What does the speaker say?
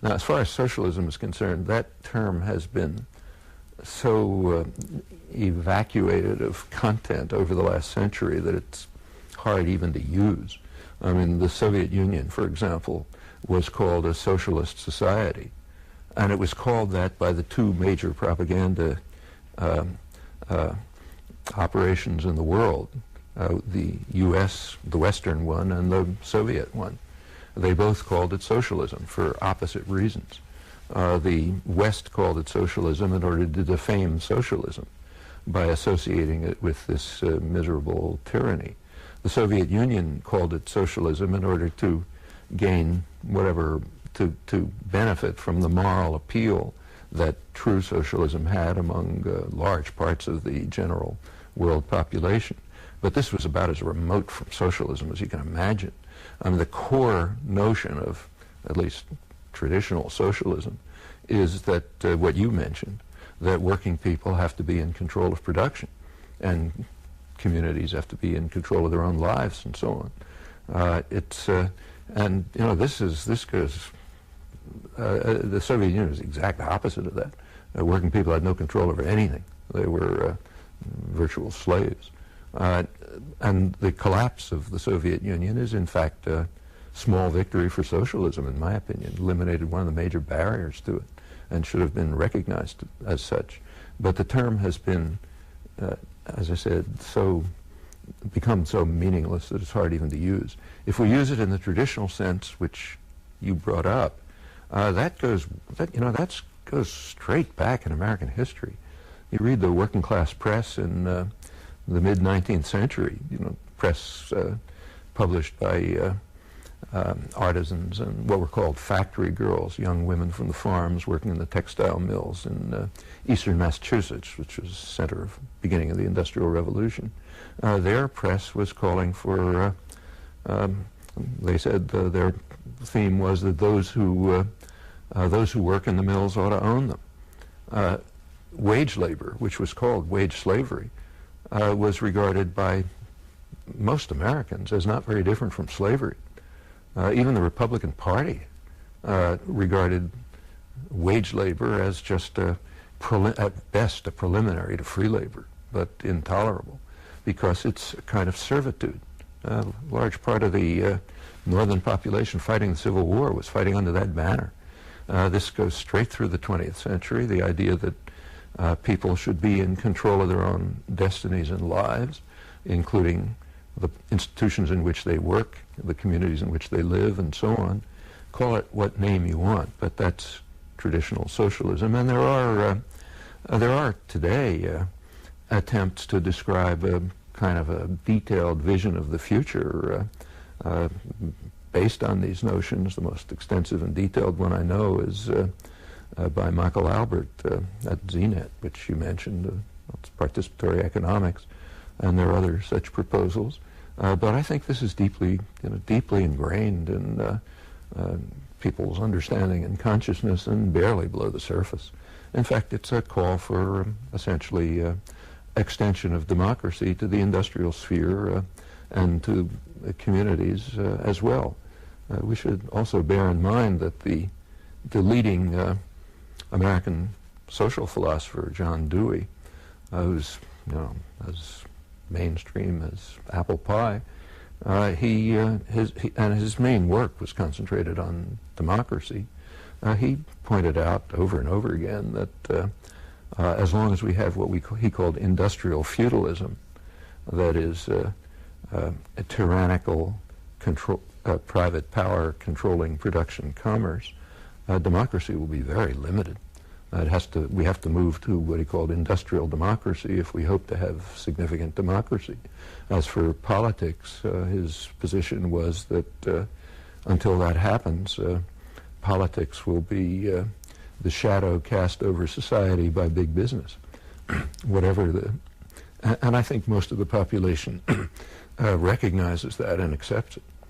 Now, as far as socialism is concerned, that term has been so evacuated of content over the last century that it's hard even to use. I mean, the Soviet Union, for example, was called a socialist society, and it was called that by the two major propaganda operations in the world, the U.S., the Western one, and the Soviet one. They both called it socialism for opposite reasons. The West called it socialism in order to defame socialism by associating it with this miserable tyranny. The Soviet Union called it socialism in order to gain whatever, to benefit from the moral appeal that true socialism had among large parts of the general world population. But this was about as remote from socialism as you can imagine. I mean, the core notion of, at least traditional socialism, is that what you mentioned, that working people have to be in control of production, and communities have to be in control of their own lives, and so on. And you know, this goes. The Soviet Union is the exact opposite of that. Working people had no control over anything. They were virtual slaves. And the collapse of the Soviet Union is, in fact, a small victory for socialism, in my opinion. It eliminated one of the major barriers to it and should have been recognized as such. But the term has been, as I said, become so meaningless that it's hard even to use. If we use it in the traditional sense, which you brought up, that goes straight back in American history. You read the working class press in the mid-19th century, press published by artisans and what were called factory girls, young women from the farms working in the textile mills in eastern Massachusetts, which was the center of beginning of the Industrial Revolution. Their press was calling for, they said their theme was that those who work in the mills ought to own them. Wage labor, which was called wage slavery, was regarded by most Americans as not very different from slavery. Even the Republican Party regarded wage labor as just at best a preliminary to free labor, but intolerable, because it's a kind of servitude. A large part of the northern population fighting the Civil War was fighting under that banner. This goes straight through the 20th century, the idea that people should be in control of their own destinies and lives, including the institutions in which they work, the communities in which they live, and so on. Call it what name you want, but that's traditional socialism. And there are today attempts to describe a kind of a detailed vision of the future based on these notions. The most extensive and detailed one I know is by Michael Albert at ZNet, which you mentioned. It's participatory economics, and there are other such proposals. But I think this is deeply ingrained in people's understanding and consciousness, and barely below the surface. In fact, it's a call for essentially extension of democracy to the industrial sphere and to communities as well. We should also bear in mind that the leading American social philosopher, John Dewey, who's as mainstream as apple pie, his main work was concentrated on democracy. He pointed out over and over again that as long as we have what he called industrial feudalism, that is a tyrannical control, private power controlling production commerce, democracy will be very limited. We have to move to what he called industrial democracy if we hope to have significant democracy. As for politics, his position was that until that happens, politics will be the shadow cast over society by big business. And I think most of the population recognizes that and accepts it.